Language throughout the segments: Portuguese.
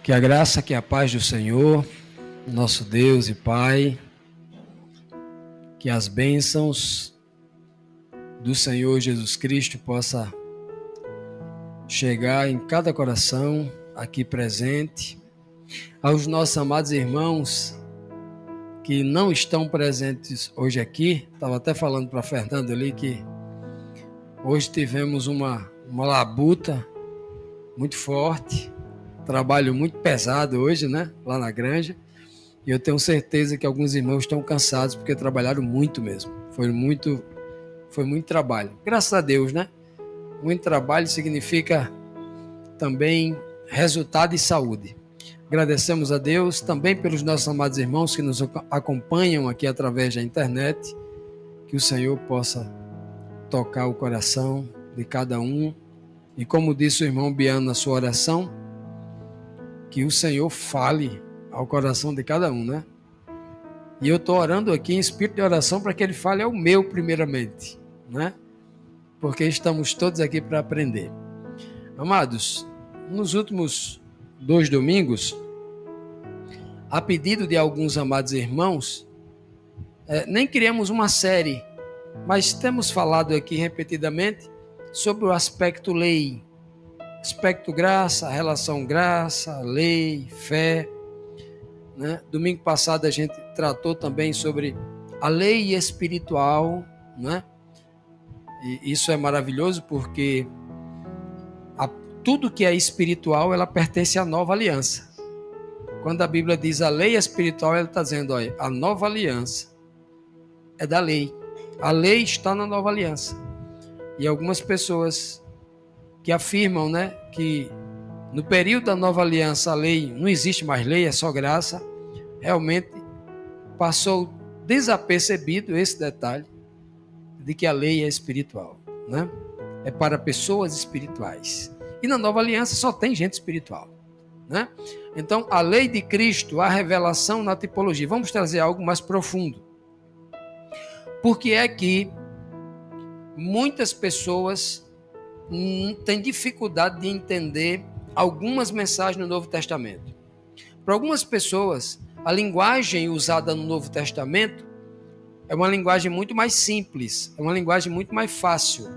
Que a graça, que a paz do Senhor, nosso Deus e Pai, que as bênçãos do Senhor Jesus Cristo possa chegar em cada coração aqui presente, aos nossos amados irmãos que não estão presentes hoje aqui. Estava até falando para Fernando ali que hoje tivemos uma labuta muito forte, trabalho muito pesado hoje, né? Lá na granja. E eu tenho certeza que alguns irmãos estão cansados porque trabalharam muito mesmo. Foi muito trabalho. Graças a Deus, né? Muito trabalho significa também resultado e saúde. Agradecemos a Deus também pelos nossos amados irmãos que nos acompanham aqui através da internet. Que o Senhor possa tocar o coração de cada um. E como disse o irmão Biano na sua oração, que o Senhor fale ao coração de cada um, né? E eu estou orando aqui em espírito de oração para que Ele fale ao meu primeiramente, né? Porque estamos todos aqui para aprender. Amados, nos últimos 2 domingos, a pedido de alguns amados irmãos, nem criamos uma série, mas temos falado aqui repetidamente sobre o aspecto lei, aspecto graça, relação graça, lei, fé, né? Domingo passado a gente tratou também sobre a lei espiritual, né? E isso é maravilhoso porque tudo que é espiritual, ela pertence à nova aliança. Quando a Bíblia diz a lei espiritual, ela está dizendo, olha, a nova aliança é da lei. A lei está na nova aliança. E algumas pessoas que afirmam, né, que no período da nova aliança a lei, não existe mais lei, é só graça, realmente passou desapercebido esse detalhe de que a lei é espiritual, né? É para pessoas espirituais. E na nova aliança só tem gente espiritual, né? Então, a lei de Cristo, a revelação na tipologia. Vamos trazer algo mais profundo. Porque é que muitas pessoas têm dificuldade de entender algumas mensagens no Novo Testamento. Para algumas pessoas, a linguagem usada no Novo Testamento é uma linguagem muito mais simples, é uma linguagem muito mais fácil,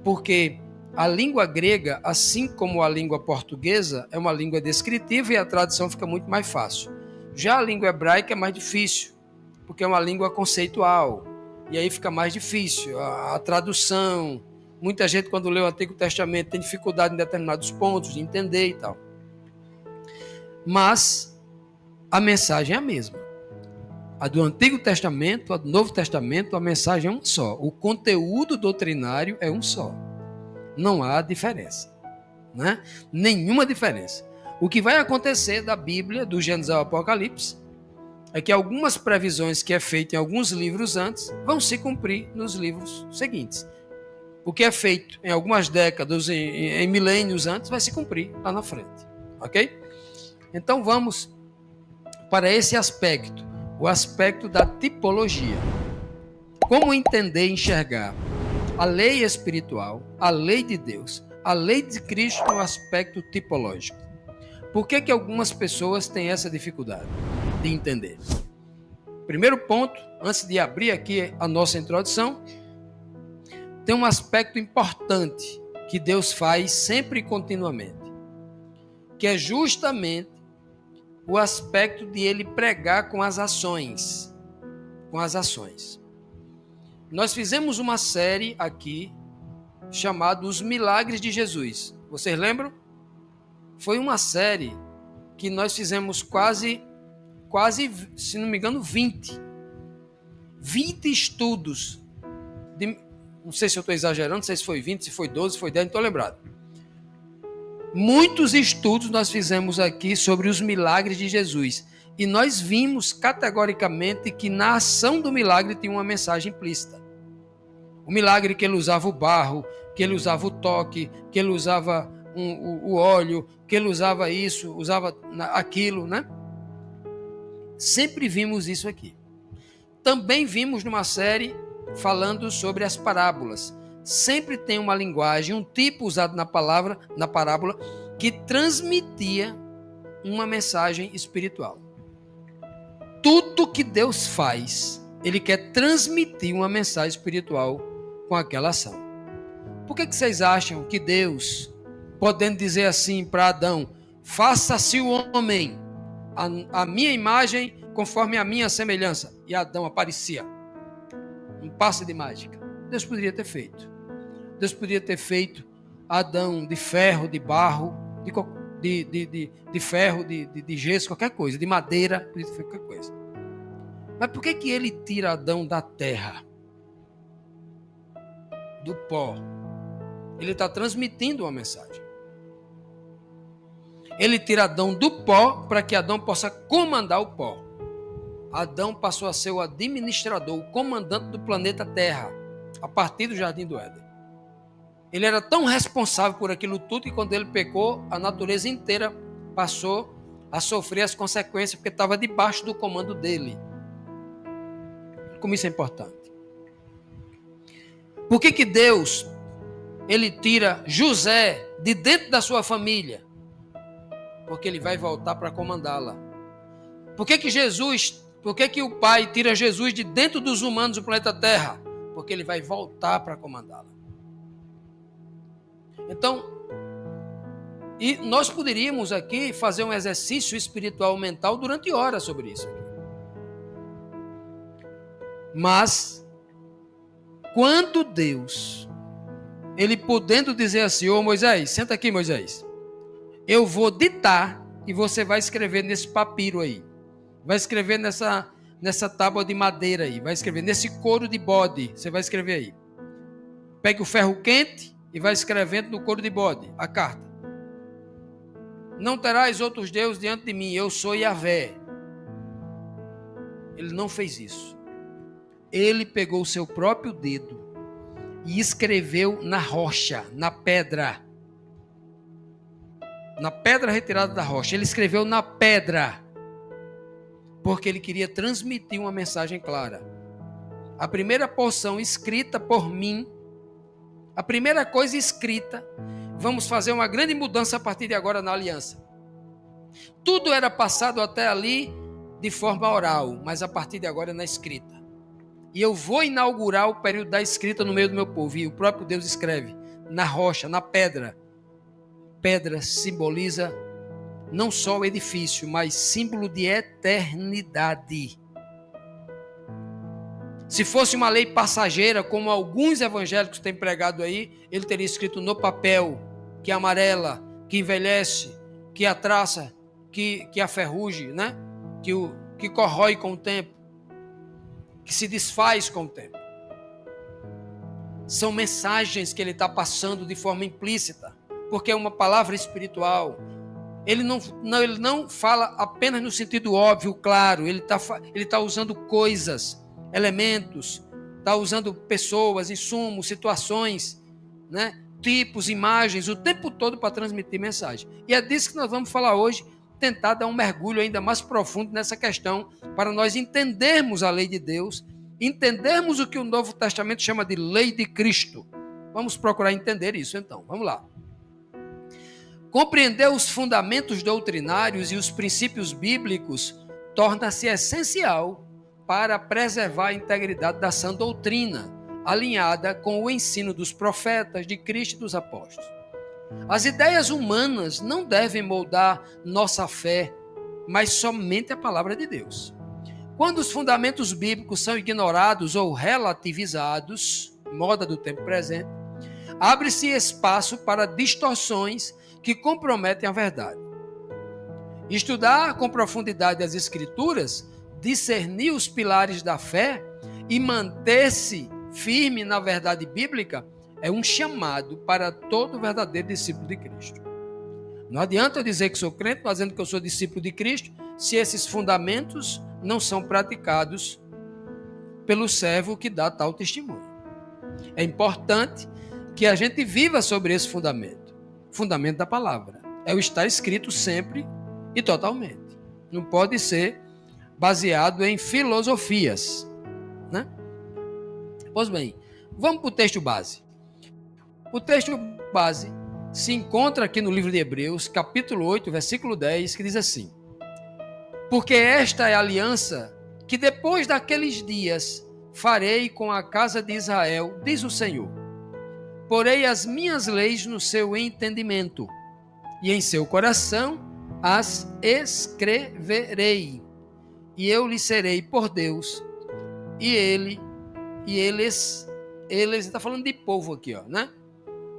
porque a língua grega, assim como a língua portuguesa, é uma língua descritiva e a tradução fica muito mais fácil. Já a língua hebraica é mais difícil, porque é uma língua conceitual, e aí fica mais difícil a tradução. Muita gente, quando lê o Antigo Testamento, tem dificuldade em determinados pontos de entender e tal. Mas a mensagem é a mesma. A do Antigo Testamento, a do Novo Testamento, a mensagem é um só. O conteúdo doutrinário é um só. Não há diferença, né? Nenhuma diferença. O que vai acontecer da Bíblia, do Gênesis ao Apocalipse, é que algumas previsões que é feito em alguns livros antes vão se cumprir nos livros seguintes. O que é feito em algumas décadas, em milênios antes, vai se cumprir lá na frente, ok? Então vamos para esse aspecto, o aspecto da tipologia. Como entender e enxergar a lei espiritual, a lei de Deus, a lei de Cristo no aspecto tipológico? Por que algumas pessoas têm essa dificuldade de entender? Primeiro ponto, antes de abrir aqui a nossa introdução, tem um aspecto importante que Deus faz sempre e continuamente, que é justamente o aspecto de Ele pregar com as ações. Com as ações. Nós fizemos uma série aqui chamada Os Milagres de Jesus. Vocês lembram? Foi uma série que nós fizemos quase, se não me engano, 20 estudos. Não sei se eu estou exagerando, não sei se foi 20, se foi 12, se foi 10, não estou lembrado. Muitos estudos nós fizemos aqui sobre os milagres de Jesus. E nós vimos categoricamente que na ação do milagre tinha uma mensagem implícita. O milagre que ele usava o barro, que ele usava o toque, que ele usava o óleo, que ele usava isso, usava aquilo, né? Sempre vimos isso aqui. Também vimos numa série falando sobre as parábolas. Sempre tem uma linguagem, um tipo usado na parábola, que transmitia uma mensagem espiritual. Tudo que Deus faz, Ele quer transmitir uma mensagem espiritual com aquela ação. Por que vocês acham que Deus, podendo dizer assim para Adão, faça-se o homem, a minha imagem, conforme a minha semelhança, e Adão aparecia? Um passe de mágica. Deus poderia ter feito. Deus poderia ter feito Adão de ferro, de barro, de ferro, de gesso, qualquer coisa, de madeira, poderia ter feito qualquer coisa. Mas por que ele tira Adão da terra? Do pó. Ele está transmitindo uma mensagem. Ele tira Adão do pó para que Adão possa comandar o pó. Adão passou a ser o administrador, o comandante do planeta Terra, a partir do Jardim do Éden. Ele era tão responsável por aquilo tudo que quando ele pecou, a natureza inteira passou a sofrer as consequências porque estava debaixo do comando dele. Como isso é importante. Por que Deus, ele tira José de dentro da sua família? Porque ele vai voltar para comandá-la. Por que o Pai tira Jesus de dentro dos humanos do planeta Terra? Porque ele vai voltar para comandá-la. Então, e nós poderíamos aqui fazer um exercício espiritual mental durante horas sobre isso. Mas, quando Deus, ele podendo dizer assim, ô Moisés, senta aqui Moisés, eu vou ditar e você vai escrever nesse papiro aí, vai escrever nessa tábua de madeira aí, vai escrever nesse couro de bode, você vai escrever aí. Pegue o ferro quente e vai escrevendo no couro de bode a carta. Não terás outros deuses diante de mim, eu sou Yahvé. Ele não fez isso. Ele pegou o seu próprio dedo e escreveu na rocha, na pedra retirada da rocha. Ele escreveu na pedra, porque ele queria transmitir uma mensagem clara. A primeira porção escrita por mim, a primeira coisa escrita, vamos fazer uma grande mudança a partir de agora na aliança. Tudo era passado até ali de forma oral, mas a partir de agora é na escrita. E eu vou inaugurar o período da escrita no meio do meu povo. E o próprio Deus escreve na rocha, na pedra. Pedra simboliza não só o edifício, mas símbolo de eternidade. Se fosse uma lei passageira, como alguns evangélicos têm pregado aí, ele teria escrito no papel, que amarela, que envelhece, que atraça, que aferruge, né? Que corrói com o tempo, que se desfaz com o tempo. São mensagens que ele está passando de forma implícita, porque é uma palavra espiritual. Ele não fala apenas no sentido óbvio, claro. Ele tá usando coisas, elementos, está usando pessoas, insumos, situações, né? Tipos, imagens, o tempo todo para transmitir mensagem. E é disso que nós vamos falar hoje, tentar dar um mergulho ainda mais profundo nessa questão, para nós entendermos a lei de Deus, entendermos o que o Novo Testamento chama de lei de Cristo. Vamos procurar entender isso então, vamos lá. Compreender os fundamentos doutrinários e os princípios bíblicos torna-se essencial para preservar a integridade da sã doutrina, alinhada com o ensino dos profetas, de Cristo e dos apóstolos. As ideias humanas não devem moldar nossa fé, mas somente a palavra de Deus. Quando os fundamentos bíblicos são ignorados ou relativizados, moda do tempo presente, abre-se espaço para distorções que comprometem a verdade. Estudar com profundidade as Escrituras, discernir os pilares da fé e manter-se firme na verdade bíblica é um chamado para todo verdadeiro discípulo de Cristo. Não adianta eu dizer que sou crente, não dizendo que eu sou discípulo de Cristo, se esses fundamentos não são praticados pelo servo que dá tal testemunho. É importante que a gente viva sobre esse fundamento da palavra. É o estar escrito sempre e totalmente. Não pode ser baseado em filosofias, né? Pois bem, vamos para o texto base. O texto base se encontra aqui no livro de Hebreus, capítulo 8, versículo 10, que diz assim: porque esta é a aliança que depois daqueles dias farei com a casa de Israel, diz o Senhor. Porei as minhas leis no seu entendimento, e em seu coração as escreverei. E eu lhe serei por Deus, e eles, está falando de povo aqui, ó, né?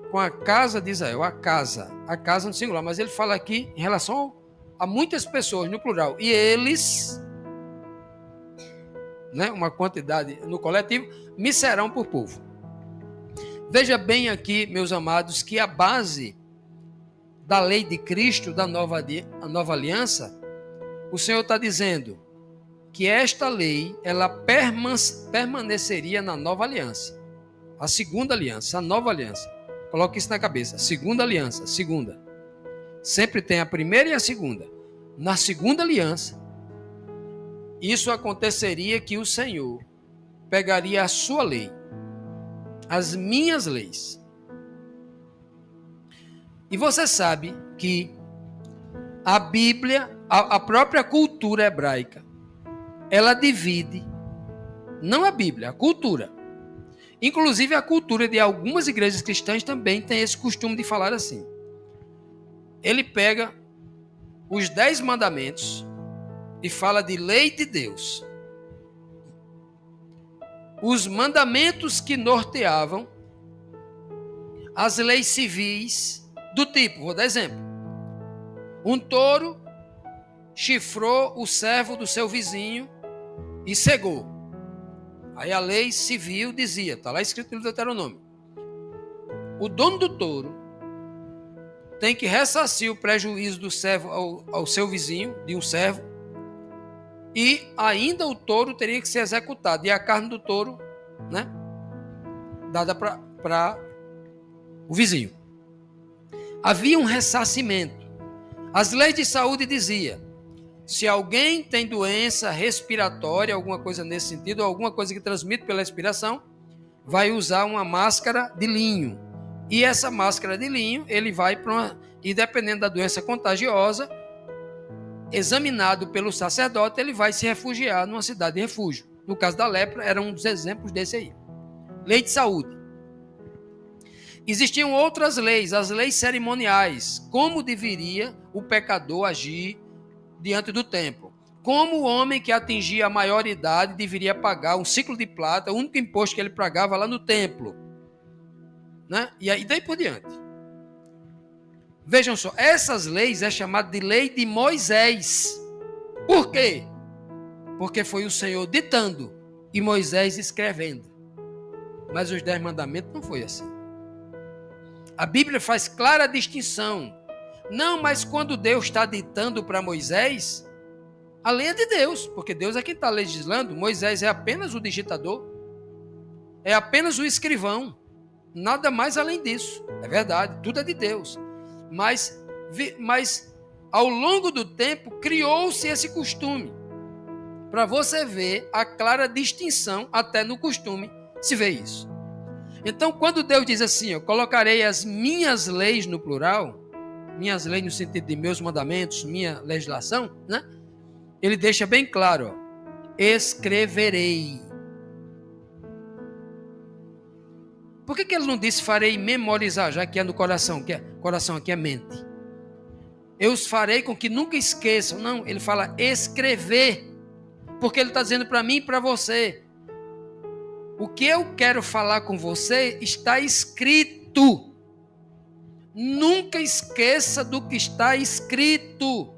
Com a casa de Israel, a casa no singular, mas ele fala aqui em relação a muitas pessoas, no plural, e eles, né, uma quantidade no coletivo, me serão por povo. Veja bem aqui, meus amados, que a base da lei de Cristo, da nova aliança, o Senhor está dizendo que esta lei, ela permaneceria na nova aliança. A segunda aliança, a nova aliança. Coloque isso na cabeça. Segunda aliança, segunda. Sempre tem a primeira e a segunda. Na segunda aliança, isso aconteceria que o Senhor pegaria a sua lei, as minhas leis. E você sabe que a Bíblia, a própria cultura hebraica, ela divide, não a Bíblia, a cultura. Inclusive a cultura de algumas igrejas cristãs também tem esse costume de falar assim. Ele pega os 10 mandamentos e fala de lei de Deus. Os mandamentos que norteavam as leis civis do tipo, vou dar exemplo. Um touro chifrou o servo do seu vizinho e cegou. Aí a lei civil dizia, está lá escrito no Deuteronômio, o dono do touro tem que ressarcir o prejuízo do servo ao seu vizinho, de um servo, e ainda o touro teria que ser executado, e a carne do touro, né, dada para o vizinho. Havia um ressarcimento. As leis de saúde diziam, se alguém tem doença respiratória, alguma coisa nesse sentido, ou alguma coisa que transmite pela respiração, vai usar uma máscara de linho. E essa máscara de linho, ele vai e dependendo da doença contagiosa, examinado pelo sacerdote, ele vai se refugiar numa cidade de refúgio. No caso da lepra, era um dos exemplos desse aí. Lei de saúde. Existiam outras leis, as leis cerimoniais. Como deveria o pecador agir diante do templo. Como o homem que atingia a maioridade deveria pagar um ciclo de prata, o único imposto que ele pagava lá no templo. Né? E aí daí por diante. Vejam só, essas leis é chamada de lei de Moisés. Por quê? Porque foi o Senhor ditando e Moisés escrevendo. Mas os 10 mandamentos não foi assim. A Bíblia faz clara distinção. Não, mas quando Deus está ditando para Moisés, a lei é de Deus, porque Deus é quem está legislando. Moisés é apenas o digitador, é apenas o escrivão, nada mais além disso. É verdade, tudo é de Deus. Mas ao longo do tempo, criou-se esse costume. Para você ver a clara distinção, até no costume, se vê isso. Então, quando Deus diz assim, eu colocarei as minhas leis no plural, minhas leis no sentido de meus mandamentos, minha legislação, né? Ele deixa bem claro, ó, escreverei. Por que ele não disse farei memorizar, já que é no coração, que é coração aqui é mente? Eu os farei com que nunca esqueçam. Não, ele fala escrever, porque ele está dizendo para mim e para você, o que eu quero falar com você está escrito. Nunca esqueça do que está escrito.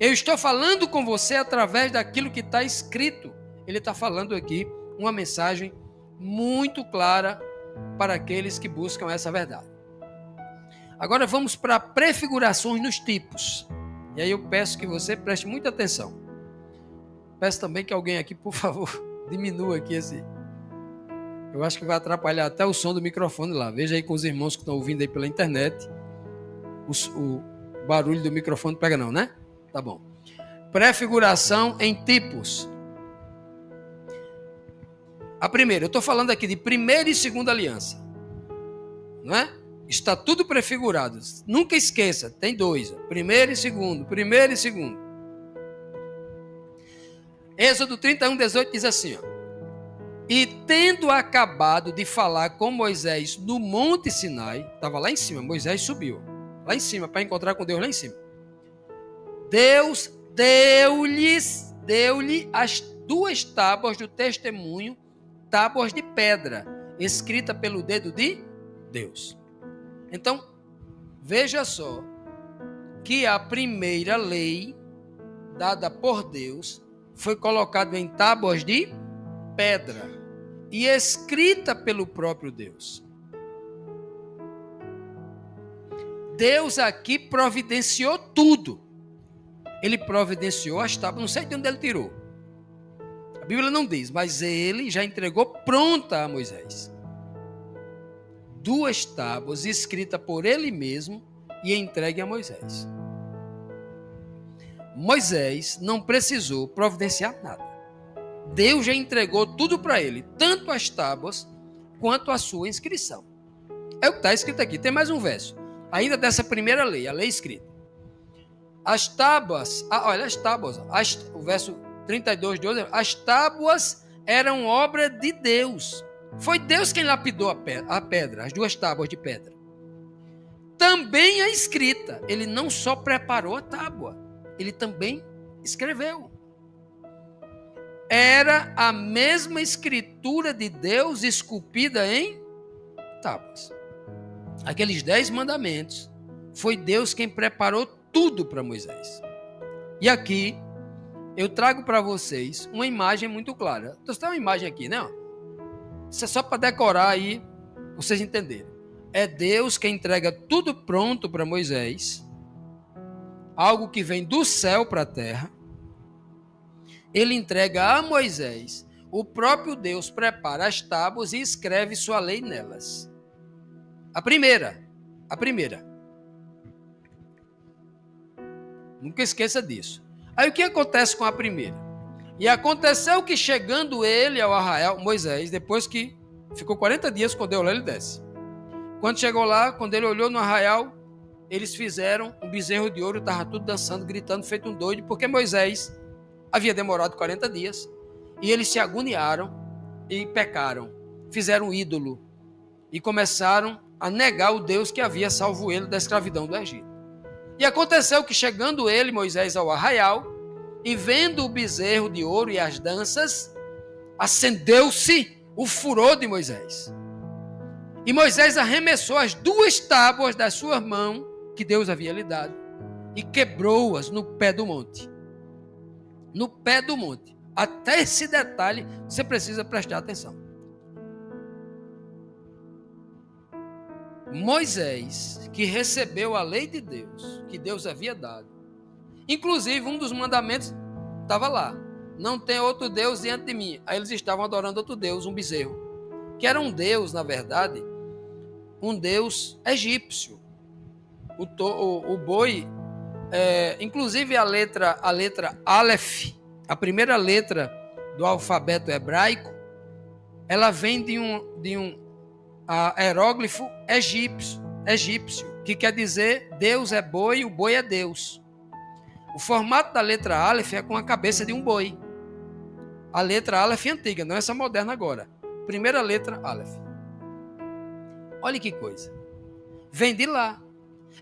Eu estou falando com você através daquilo que está escrito. Ele está falando aqui uma mensagem muito clara para aqueles que buscam essa verdade. Agora vamos para prefigurações nos tipos. E aí eu peço que você preste muita atenção. Peço também que alguém aqui, por favor, diminua aqui esse... Eu acho que vai atrapalhar até o som do microfone lá. Veja aí com os irmãos que estão ouvindo aí pela internet. O barulho do microfone pega não, né? Tá bom. Prefiguração em tipos. A primeira, eu estou falando aqui de primeira e segunda aliança. Não é? Está tudo prefigurado. Nunca esqueça, tem dois. Primeiro e segundo, primeiro e segundo. Êxodo 31, 18 diz assim, ó. E tendo acabado de falar com Moisés no Monte Sinai, estava lá em cima, Moisés subiu, lá em cima, para encontrar com Deus lá em cima. Deus deu-lhe as 2 tábuas do testemunho, tábuas de pedra, escrita pelo dedo de Deus. Então, veja só, que a primeira lei dada por Deus foi colocada em tábuas de pedra e escrita pelo próprio Deus. Deus aqui providenciou tudo. Ele providenciou as tábuas, não sei de onde ele tirou. A Bíblia não diz, mas ele já entregou pronta a Moisés 2 tábuas escritas por ele mesmo e entregue a Moisés. Moisés não precisou providenciar nada. Deus já entregou tudo para ele, tanto as tábuas quanto a sua inscrição. É o que está escrito aqui. Tem mais um verso, ainda dessa primeira lei, a lei escrita. As tábuas, o verso 32 de hoje, as tábuas eram obra de Deus. Foi Deus quem lapidou a pedra, as 2 tábuas de pedra. Também a escrita. Ele não só preparou a tábua, ele também escreveu. Era a mesma escritura de Deus esculpida em tábuas. Aqueles 10 mandamentos, foi Deus quem preparou tudo para Moisés. E aqui, eu trago para vocês uma imagem muito clara. Então, tem uma imagem aqui, né? Isso é só para decorar aí, vocês entenderem. É Deus quem entrega tudo pronto para Moisés, algo que vem do céu para a terra. Ele entrega a Moisés, o próprio Deus prepara as tábuas e escreve sua lei nelas. A primeira. Nunca esqueça disso. Aí o que acontece com a primeira? E aconteceu que chegando ele ao arraial, Moisés, depois que ficou 40 dias com Deus lá, ele desce. Quando chegou lá, quando ele olhou no arraial, eles fizeram um bezerro de ouro, estava tudo dançando, gritando, feito um doido, porque Moisés havia demorado 40 dias. E eles se agoniaram e pecaram. Fizeram um ídolo e começaram a negar o Deus que havia salvo ele da escravidão do Egito. E aconteceu que chegando ele, Moisés, ao arraial, e vendo o bezerro de ouro e as danças, acendeu-se o furor de Moisés. E Moisés arremessou as 2 tábuas das suas mãos, que Deus havia lhe dado, e quebrou-as no pé do monte. No pé do monte. Até esse detalhe você precisa prestar atenção. Moisés, que recebeu a lei de Deus, que Deus havia dado. Inclusive, um dos mandamentos estava lá. Não tem outro Deus diante de mim. Aí eles estavam adorando outro Deus, um bezerro. Que era um Deus, na verdade, um Deus egípcio. O boi, inclusive a letra Aleph, a primeira letra do alfabeto hebraico, ela vem de um hieróglifo egípcio, que quer dizer Deus é boi, o boi é Deus. O formato da letra Aleph é com a cabeça de um boi. A letra Aleph é antiga, não é essa moderna agora. Primeira letra Aleph. Olha que coisa. Vem de lá.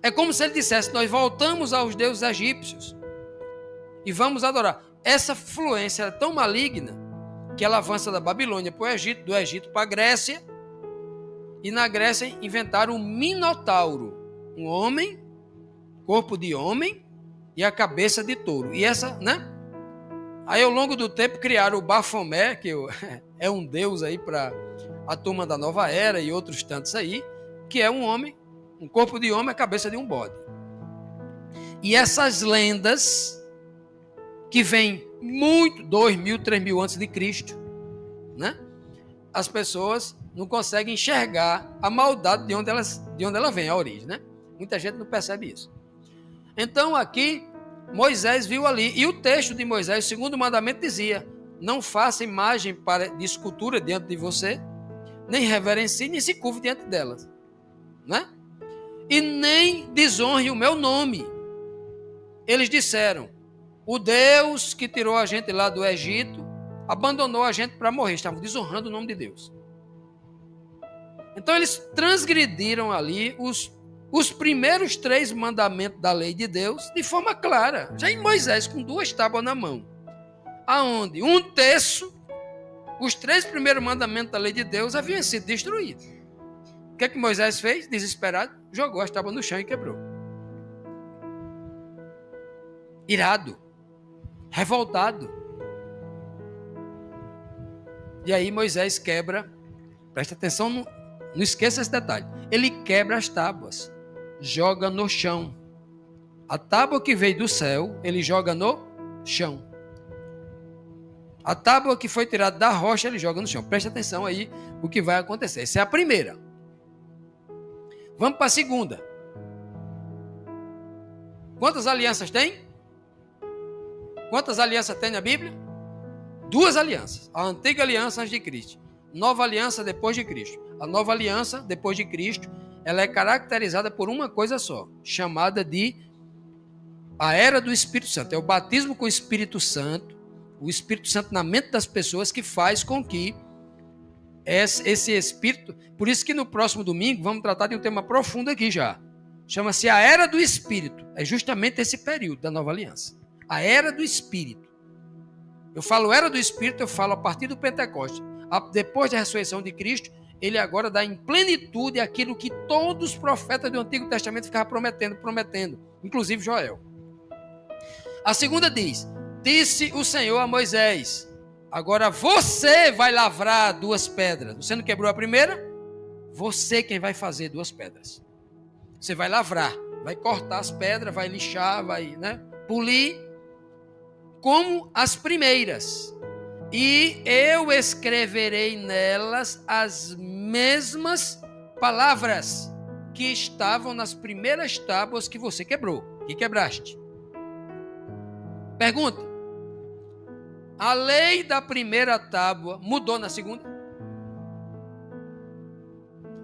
É como se ele dissesse, nós voltamos aos deuses egípcios e vamos adorar. Essa fluência é tão maligna que ela avança da Babilônia para o Egito, do Egito para a Grécia. E na Grécia inventaram o Minotauro, um homem, corpo de homem e a cabeça de touro. E essa, né? Aí ao longo do tempo criaram o Bafomé, que é um deus aí para a turma da Nova Era e outros tantos aí, que é um homem, um corpo de homem, a cabeça de um bode. E essas lendas que vêm muito, 2.000, 3.000 antes de Cristo, né? As pessoas não conseguem enxergar a maldade de onde ela vem, a origem, né? Muita gente não percebe isso. Então aqui, Moisés viu ali, e o texto de Moisés, o segundo mandamento dizia, não faça imagem de escultura diante de você, nem reverencie, nem se curve diante delas, né? e nem desonre o meu nome. Eles disseram: o Deus que tirou a gente lá do Egito abandonou a gente para morrer. Estavam desonrando o nome de Deus. Então eles transgrediram ali os primeiros 3 mandamentos da lei de Deus de forma clara. Já em Moisés, com 2 tábuas na mão. Aonde 1/3, os 3 primeiros mandamentos da lei de Deus haviam sido destruídos. O que é que Moisés fez? Desesperado, jogou as tábuas no chão e quebrou. Irado, revoltado. E aí Moisés quebra, presta atenção, não esqueça esse detalhe. Ele quebra as tábuas, joga no chão. A tábua que veio do céu, ele joga no chão. A tábua que foi tirada da rocha, ele joga no chão. Presta atenção aí o que vai acontecer. Essa é a primeira. Vamos para a segunda. Quantas alianças tem? Quantas alianças tem na Bíblia? 2 alianças. A antiga aliança antes de Cristo. Nova aliança depois de Cristo. A nova aliança depois de Cristo, ela é caracterizada por uma coisa só, chamada de a era do Espírito Santo. É o batismo com o Espírito Santo na mente das pessoas que faz com que esse Espírito... Por isso que no próximo domingo vamos tratar de um tema profundo aqui já. Chama-se a era do Espírito. É justamente esse período da nova aliança. A era do Espírito. Eu falo era do Espírito, eu falo a partir do Pentecostes. Depois da ressurreição de Cristo, ele agora dá em plenitude aquilo que todos os profetas do Antigo Testamento ficavam prometendo, inclusive Joel. A segunda diz: disse o Senhor a Moisés, agora você vai lavrar 2 pedras. Você não quebrou a primeira? Você quem vai fazer 2 pedras. Você vai lavrar, vai cortar as pedras, vai lixar, vai polir, como as primeiras. E eu escreverei nelas as mesmas palavras que estavam nas primeiras tábuas que você quebrou, que quebraste. Pergunta: a lei da primeira tábua mudou na segunda?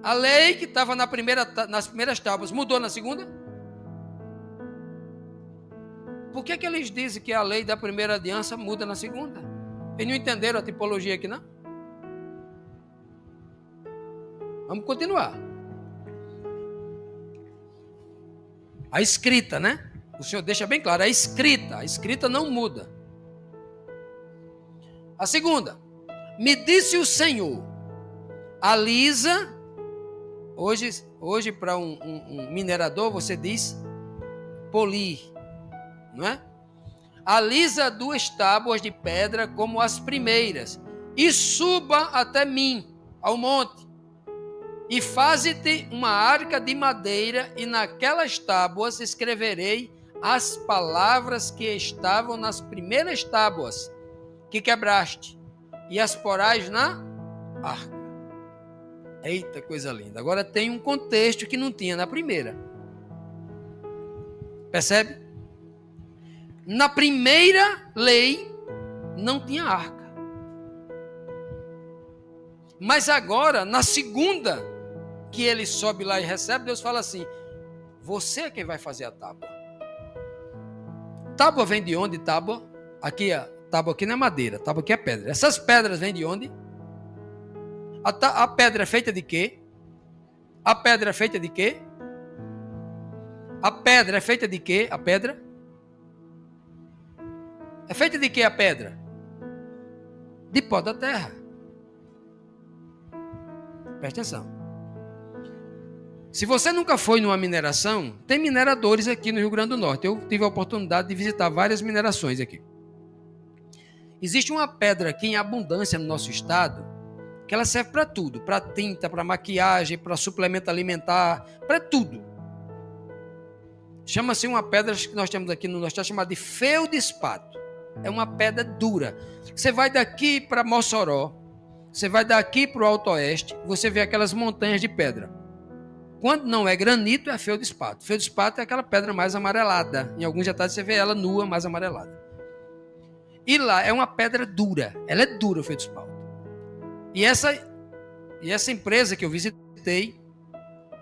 A lei que estava nas primeiras tábuas mudou na segunda? Por que eles dizem que a lei da primeira aliança muda na segunda? Eles não entenderam a tipologia aqui, não? Vamos continuar. A escrita, O Senhor deixa bem claro, a escrita não muda. A segunda: me disse o Senhor, alisa, hoje para um minerador você diz polir, não é? Alisa 2 tábuas de pedra como as primeiras, e suba até mim, ao monte, e faze-te uma arca de madeira, e naquelas tábuas escreverei as palavras que estavam nas primeiras tábuas que quebraste, e as porás na arca. Eita, coisa linda. Agora tem um contexto que não tinha na primeira. Percebe? Na primeira lei não tinha arca. Mas agora, na segunda, que ele sobe lá e recebe, Deus fala assim: você é quem vai fazer a tábua. Tábua vem de onde? Tábua aqui não é madeira, tábua aqui é pedra. Essas pedras vêm de onde? A pedra é feita de quê? A pedra é feita de quê? A pedra é feita de quê? A pedra? É feita de quê a pedra? De pó da terra. Presta atenção. Se você nunca foi numa mineração, tem mineradores aqui no Rio Grande do Norte. Eu tive a oportunidade de visitar várias minerações aqui. Existe uma pedra aqui em abundância no nosso estado, que ela serve para tudo, para tinta, para maquiagem, para suplemento alimentar, para tudo. Chama-se uma pedra que nós temos aqui no nosso estado, chamada de feldespato. É uma pedra dura. Você vai daqui para Mossoró, você vai daqui para o Alto Oeste, você vê aquelas montanhas de pedra. Quando não é granito, é feldespato. Feldespato é aquela pedra mais amarelada. Em alguns detalhes você vê ela nua, mais amarelada. E lá é uma pedra dura. Ela é dura, o feldespato. E essa empresa que eu visitei,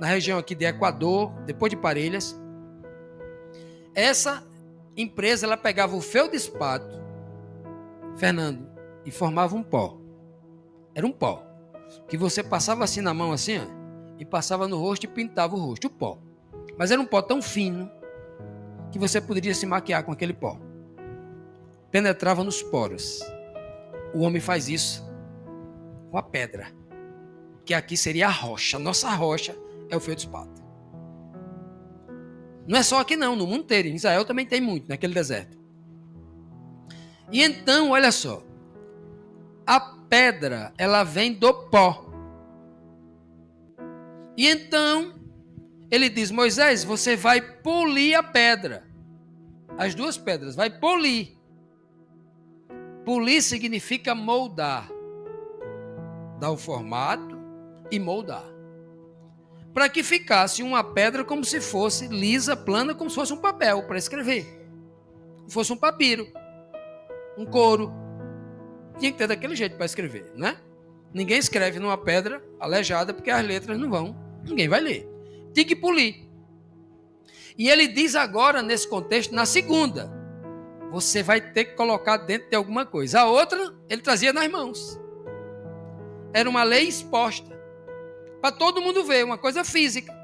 na região aqui de Equador, depois de Parelhas. Essa empresa, ela pegava o feldspato, Fernando, e formava um pó. Era um pó que você passava assim na mão, assim, ó, e passava no rosto e pintava o rosto, o pó. Mas era um pó tão fino que você poderia se maquiar com aquele pó. Penetrava nos poros. O homem faz isso com a pedra, que aqui seria a rocha. A nossa rocha é o feldspato. Não é só aqui não, no mundo inteiro. Em Israel também tem muito, naquele deserto. E então, olha só, a pedra, ela vem do pó. E então, ele diz, Moisés, você vai polir a pedra. As duas pedras, vai polir. Polir significa moldar. Dar o formato e moldar. Para que ficasse uma pedra como se fosse lisa, plana, como se fosse um papel para escrever. Como fosse um papiro, um couro. Tinha que ter daquele jeito para escrever, né? Ninguém escreve numa pedra aleijada porque as letras não vão, ninguém vai ler. Tem que polir. E ele diz agora, nesse contexto, na segunda, você vai ter que colocar dentro de alguma coisa. A outra, ele trazia nas mãos. Era uma lei exposta, para todo mundo ver, uma coisa física.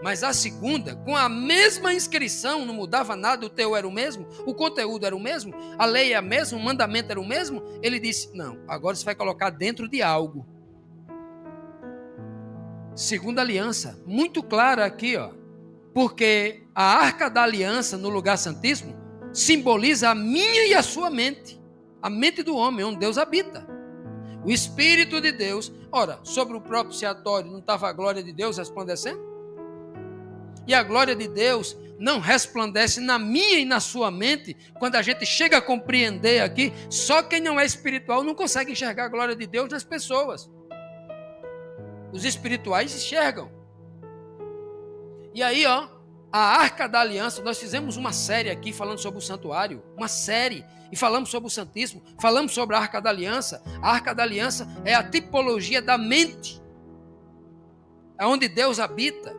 Mas a segunda, com a mesma inscrição, não mudava nada, o teu era o mesmo, o conteúdo era o mesmo, a lei é a mesma, o mandamento era o mesmo. Ele disse, não, agora você vai colocar dentro de algo. Segunda aliança, muito clara aqui, ó, porque a arca da aliança no lugar santíssimo simboliza a minha e a sua mente, a mente do homem, onde Deus habita. O Espírito de Deus, ora, sobre o propiciatório não estava a glória de Deus resplandecendo? E a glória de Deus não resplandece na minha e na sua mente, quando a gente chega a compreender aqui, só quem não é espiritual não consegue enxergar a glória de Deus nas pessoas. Os espirituais enxergam. E aí, ó, a Arca da Aliança, nós fizemos uma série aqui falando sobre o santuário, uma série, e falamos sobre o Santíssimo, falamos sobre a Arca da Aliança. A Arca da Aliança é a tipologia da mente, é onde Deus habita,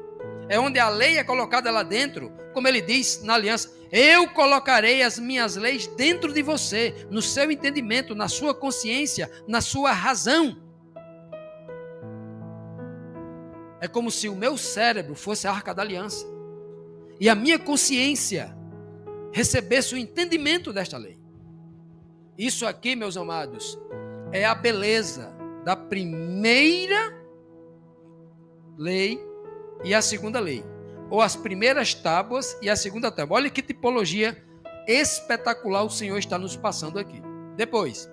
é onde a lei é colocada lá dentro, como ele diz na aliança, eu colocarei as minhas leis dentro de você, no seu entendimento, na sua consciência, na sua razão. É como se o meu cérebro fosse a Arca da Aliança e a minha consciência recebesse o entendimento desta lei. Isso aqui, meus amados, é a beleza da primeira lei e a segunda lei, ou as primeiras tábuas e a segunda tábua. Olha que tipologia espetacular o Senhor está nos passando aqui. Depois,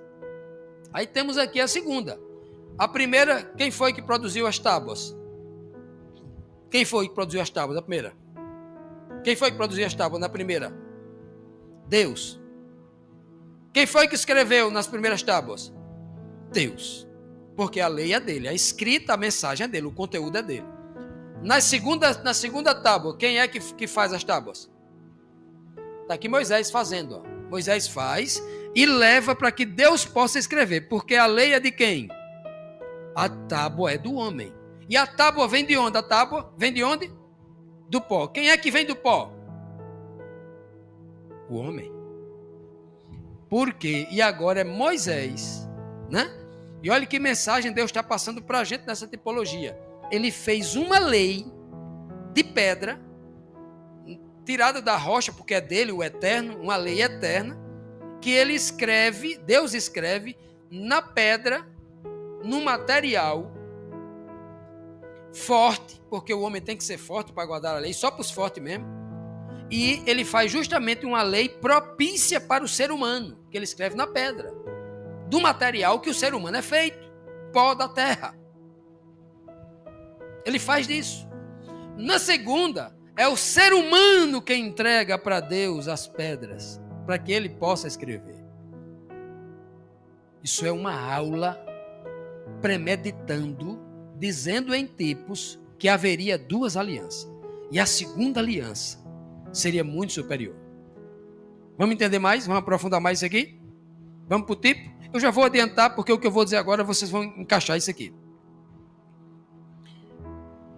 aí temos aqui a segunda. A primeira, quem foi que produziu as tábuas? Quem foi que produziu as tábuas na primeira? Quem foi que produziu as tábuas na primeira? Deus. Quem foi que escreveu nas primeiras tábuas? Deus. Porque a lei é dele, a escrita, a mensagem é dele, o conteúdo é dele. Na segunda tábua, quem é que faz as tábuas? Está aqui Moisés fazendo. Ó. Moisés faz e leva para que Deus possa escrever. Porque a lei é de quem? A tábua é do homem. E a tábua vem de onde? A tábua vem de onde? Do pó. Quem é que vem do pó? O homem. Por quê? E agora é Moisés, né? E olha que mensagem Deus está passando para a gente nessa tipologia. Ele fez uma lei de pedra, tirada da rocha, porque é dele, o eterno, uma lei eterna, que ele escreve, Deus escreve, na pedra, no material forte, porque o homem tem que ser forte para guardar a lei, só para os fortes mesmo. E ele faz justamente uma lei propícia para o ser humano, que ele escreve na pedra, do material que o ser humano é feito, pó da terra. Ele faz disso. Na segunda, é o ser humano que entrega para Deus as pedras, para que ele possa escrever. Isso é uma aula premeditando, dizendo em tipos que haveria duas alianças. E a segunda aliança seria muito superior. Vamos entender mais? Vamos aprofundar mais isso aqui? Vamos para o tipo? Eu já vou adiantar, porque o que eu vou dizer agora, vocês vão encaixar isso aqui.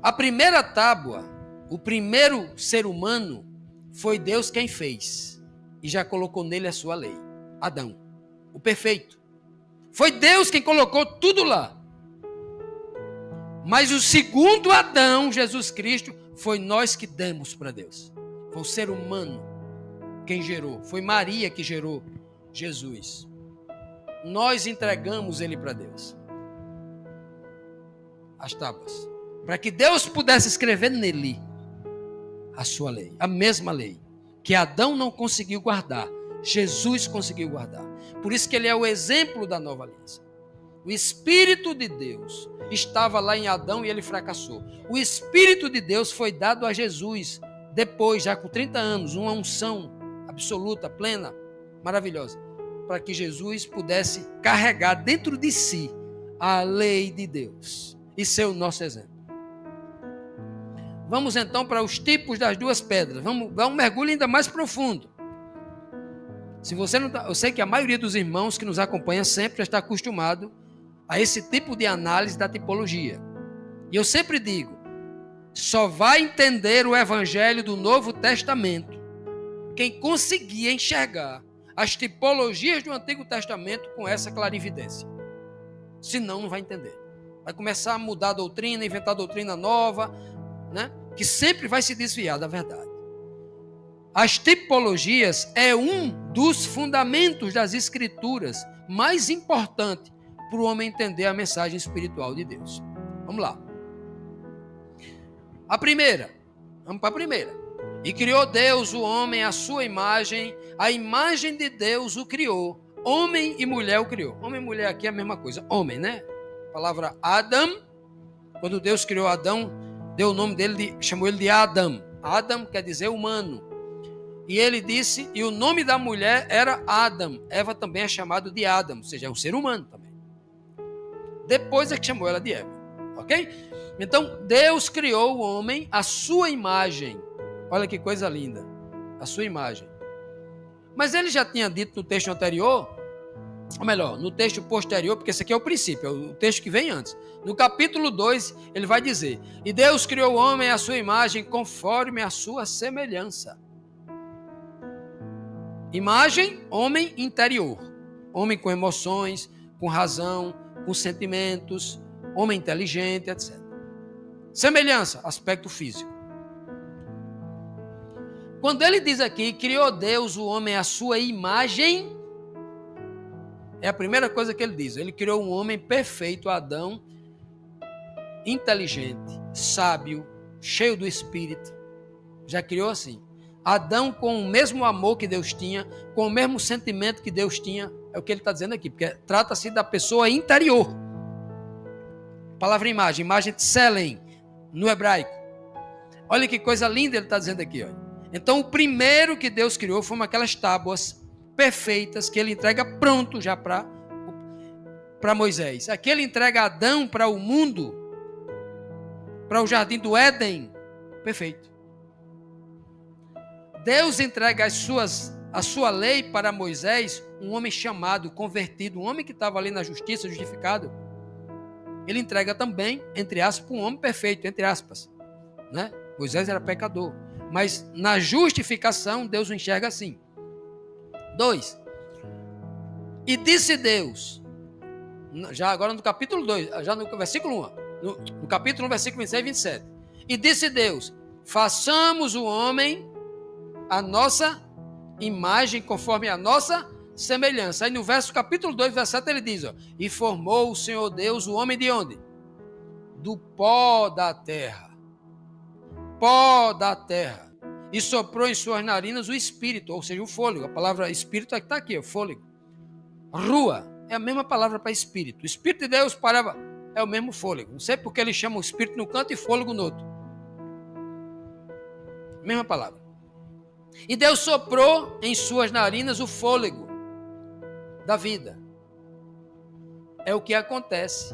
A primeira tábua, o primeiro ser humano, foi Deus quem fez. E já colocou nele a sua lei. Adão, o perfeito. Foi Deus quem colocou tudo lá. Mas o segundo Adão, Jesus Cristo, foi nós que demos para Deus. Foi o ser humano quem gerou. Foi Maria que gerou Jesus. Nós entregamos ele para Deus. As tábuas. Para que Deus pudesse escrever nele a sua lei. A mesma lei. Que Adão não conseguiu guardar. Jesus conseguiu guardar. Por isso que ele é o exemplo da nova aliança. O Espírito de Deus estava lá em Adão e ele fracassou. O Espírito de Deus foi dado a Jesus depois, já com 30 anos, uma unção absoluta, plena, maravilhosa, para que Jesus pudesse carregar dentro de si a lei de Deus e ser o nosso exemplo. Vamos então para os tipos das duas pedras. Vamos dar um mergulho ainda mais profundo. Se você não tá, eu sei que a maioria dos irmãos que nos acompanha sempre já está acostumado a esse tipo de análise da tipologia. E eu sempre digo, só vai entender o evangelho do Novo Testamento quem conseguir enxergar as tipologias do Antigo Testamento com essa clarividência. Senão não vai entender. Vai começar a mudar a doutrina, inventar doutrina nova, né? Que sempre vai se desviar da verdade. As tipologias é um dos fundamentos das Escrituras mais importante para o homem entender a mensagem espiritual de Deus. Vamos lá. A primeira. Vamos para a primeira. E criou Deus o homem à sua imagem, a imagem de Deus o criou. Homem e mulher o criou. Homem e mulher aqui é a mesma coisa. Homem, né? A palavra Adam, quando Deus criou Adão, deu o nome dele, chamou ele de Adam. Adam quer dizer humano. E ele disse, e o nome da mulher era Adam. Eva também é chamado de Adam, ou seja, é um ser humano também. Depois é que chamou ela de Eva, ok? Então, Deus criou o homem à sua imagem. Olha que coisa linda, a sua imagem. Mas ele já tinha dito no texto anterior, ou melhor, no texto posterior, porque esse aqui é o princípio, é o texto que vem antes. No capítulo 2, ele vai dizer, e Deus criou o homem à sua imagem, conforme a sua semelhança. Imagem, homem interior. Homem com emoções, com razão, com sentimentos, homem inteligente, etc. Semelhança, aspecto físico. Quando ele diz aqui, criou Deus o homem à sua imagem, é a primeira coisa que ele diz. Ele criou um homem perfeito, Adão, inteligente, sábio, cheio do Espírito. Já criou assim. Adão com o mesmo amor que Deus tinha, com o mesmo sentimento que Deus tinha, é o que ele está dizendo aqui, porque trata-se da pessoa interior. A palavra imagem, imagem de Selem, no hebraico. Olha que coisa linda ele está dizendo aqui. Ó. Então o primeiro que Deus criou foram aquelas tábuas perfeitas que ele entrega pronto já para Moisés. Aqui ele entrega Adão para o mundo, para o jardim do Éden, perfeito. Deus entrega a sua lei para Moisés, um homem chamado, convertido, um homem que estava ali na justiça, justificado. Ele entrega também, entre aspas, um homem perfeito, entre aspas. Né? Moisés era pecador. Mas na justificação, Deus o enxerga assim. 2. E disse Deus, já agora no capítulo 2, já no versículo 1, no capítulo 1, versículo 26 e 27. E disse Deus, façamos o homem a nossa imagem, conforme a nossa semelhança. Aí no capítulo 2, verso 7, ele diz, ó, e formou o Senhor Deus o homem de onde? Do pó da terra. Pó da terra. E soprou em suas narinas o espírito, ou seja, o fôlego. A palavra espírito é que está aqui, o fôlego. Rua é a mesma palavra para espírito. O Espírito de Deus parava, é o mesmo fôlego. Não sei porque ele chama o espírito no canto e fôlego no outro. Mesma palavra. E Deus soprou em suas narinas o fôlego da vida. É o que acontece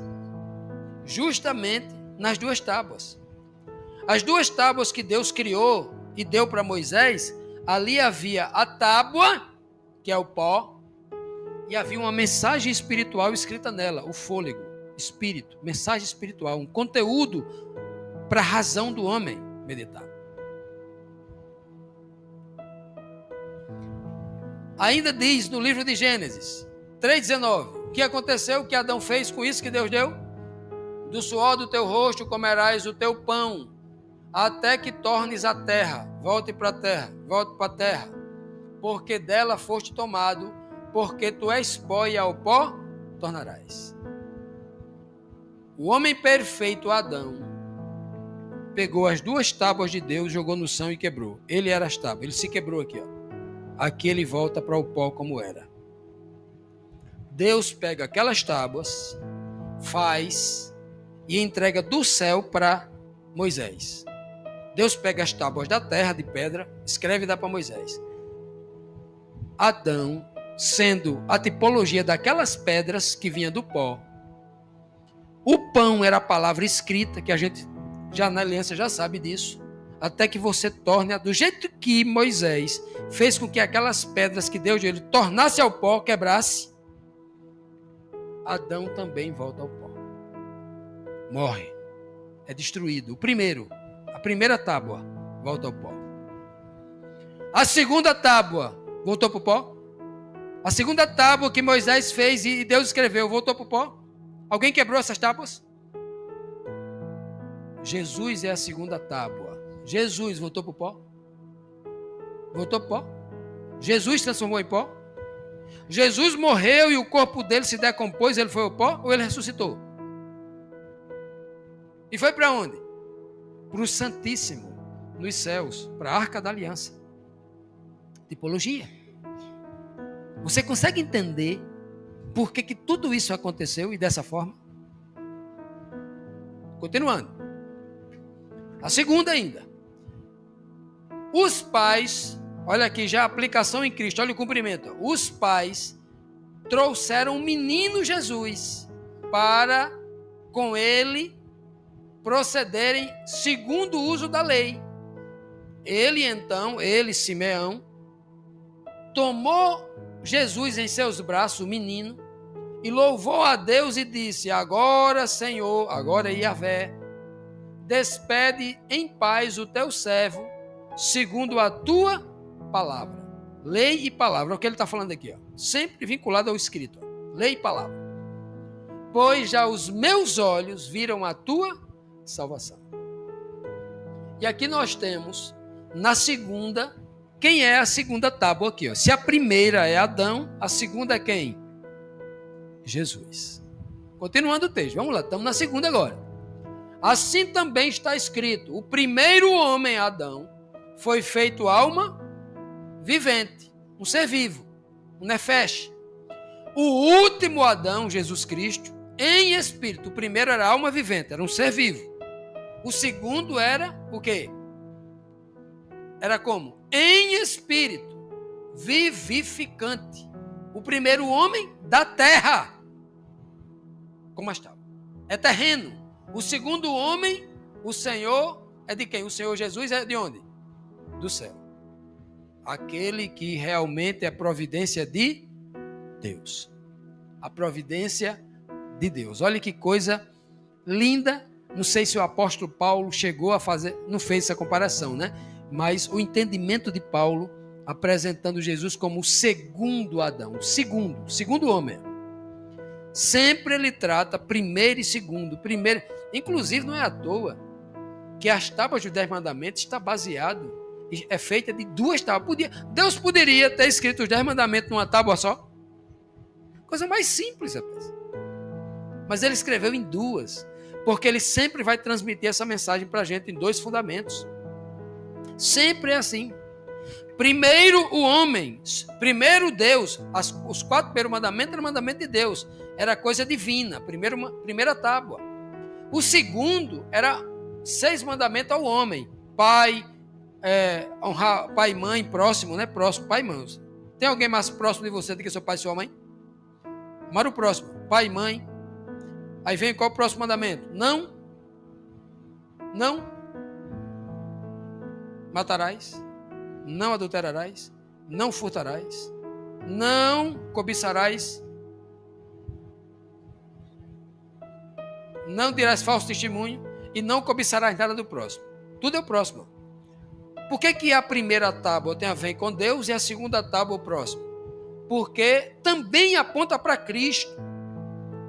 justamente nas duas tábuas. As duas tábuas que Deus criou e deu para Moisés, ali havia a tábua, que é o pó, e havia uma mensagem espiritual escrita nela, o fôlego, espírito, mensagem espiritual, um conteúdo para a razão do homem meditar. Ainda diz no livro de Gênesis 3,19, o que aconteceu, o que Adão fez com isso que Deus deu? Do suor do teu rosto comerás o teu pão, até que tornes a terra, volte para a terra, porque dela foste tomado, porque tu és pó e ao pó tornarás. O homem perfeito Adão pegou as 2 tábuas de Deus, jogou no chão e quebrou. Ele era as tábuas, ele se quebrou aqui, ó. Aqui ele volta para o pó como era. Deus pega aquelas tábuas, faz e entrega do céu para Moisés. Deus pega as tábuas da terra, de pedra, escreve e dá para Moisés. Adão, sendo a tipologia daquelas pedras que vinha do pó. O pão era a palavra escrita, que a gente já na aliança já sabe disso. Até que você torne do jeito que Moisés fez com que aquelas pedras que Deus deu ele tornasse ao pó, quebrasse. Adão também volta ao pó. Morre. É destruído. A primeira tábua volta ao pó. A segunda tábua voltou para o pó. A segunda tábua que Moisés fez e Deus escreveu voltou para o pó. Alguém quebrou essas tábuas? Jesus é a segunda tábua. Jesus voltou para o pó? Voltou para o pó? Jesus transformou em pó? Jesus morreu e o corpo dele se decompôs, ele foi ao pó ou ele ressuscitou? E foi para onde? Para o Santíssimo, nos céus, para a Arca da Aliança. Tipologia. Você consegue entender por que tudo isso aconteceu e dessa forma? Continuando. A segunda ainda. Os pais, olha aqui já a aplicação em Cristo, olha o cumprimento. Os pais trouxeram o menino Jesus para com ele procederem segundo o uso da lei. Ele, Simeão, tomou Jesus em seus braços, o menino, e louvou a Deus e disse: agora, Senhor, agora Yahvé, despede em paz o teu servo, segundo a tua palavra. Lei e palavra, é o que ele está falando aqui, ó. Sempre vinculado ao escrito. Ó. Lei e palavra. Pois já os meus olhos viram a tua salvação. E aqui nós temos, na segunda, quem é a segunda tábua aqui? Ó? Se a primeira é Adão, a segunda é quem? Jesus. Continuando o texto, vamos lá, estamos na segunda agora. Assim também está escrito: o primeiro homem, Adão, foi feito alma vivente, um ser vivo, um nefesh. O último Adão, Jesus Cristo, em espírito. O primeiro era alma vivente, era um ser vivo. O segundo era o quê? Era como? Em espírito, vivificante. O primeiro homem da terra, como estava, é terreno. O segundo homem, o Senhor, é de quem? O Senhor Jesus é de onde? Do céu. Aquele que realmente é providência de Deus. A providência de Deus. Olha que coisa linda. Não sei se o apóstolo Paulo chegou a fazer, não fez essa comparação, né? Mas o entendimento de Paulo apresentando Jesus como o segundo Adão, o segundo homem. Sempre ele trata primeiro e segundo. Primeiro, inclusive não é à toa que as tábuas dos 10 mandamentos está baseado, é feita de 2 tábuas. Deus poderia ter escrito os 10 mandamentos numa tábua só. Coisa mais simples, rapaz. Mas ele escreveu em 2, porque ele sempre vai transmitir essa mensagem para a gente em 2 fundamentos. Sempre é assim. Primeiro o homem, primeiro Deus, os 4 primeiros mandamentos eram mandamento de Deus, era coisa divina, primeira tábua. O segundo era 6 mandamentos ao homem: pai, honrar pai e mãe, próximo, né? Próximo, pai e mãe. Tem alguém mais próximo de você do que seu pai e sua mãe? Amar o próximo, pai e mãe. Aí vem qual o próximo mandamento? Não matarás, não adulterarás, não furtarás, não cobiçarás, não dirás falso testemunho. e não cobiçarás nada do próximo. Tudo é o próximo. Por que a primeira tábua tem a ver com Deus e a segunda tábua o próximo? Porque também aponta para Cristo.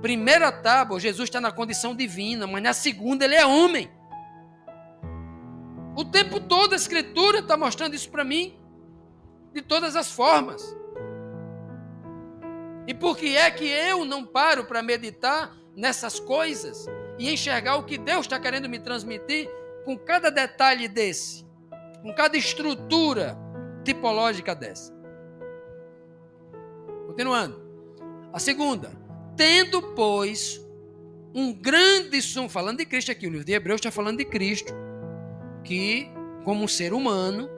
Primeira tábua, Jesus está na condição divina, mas na segunda ele é homem. O tempo todo a Escritura está mostrando isso para mim, de todas as formas. E por que é que eu não paro para meditar nessas coisas e enxergar o que Deus está querendo me transmitir com cada detalhe desse, com cada estrutura tipológica dessa? Continuando. A segunda, tendo, pois, um grande sumo, falando de Cristo aqui, o livro de Hebreus está falando de Cristo, que como um ser humano,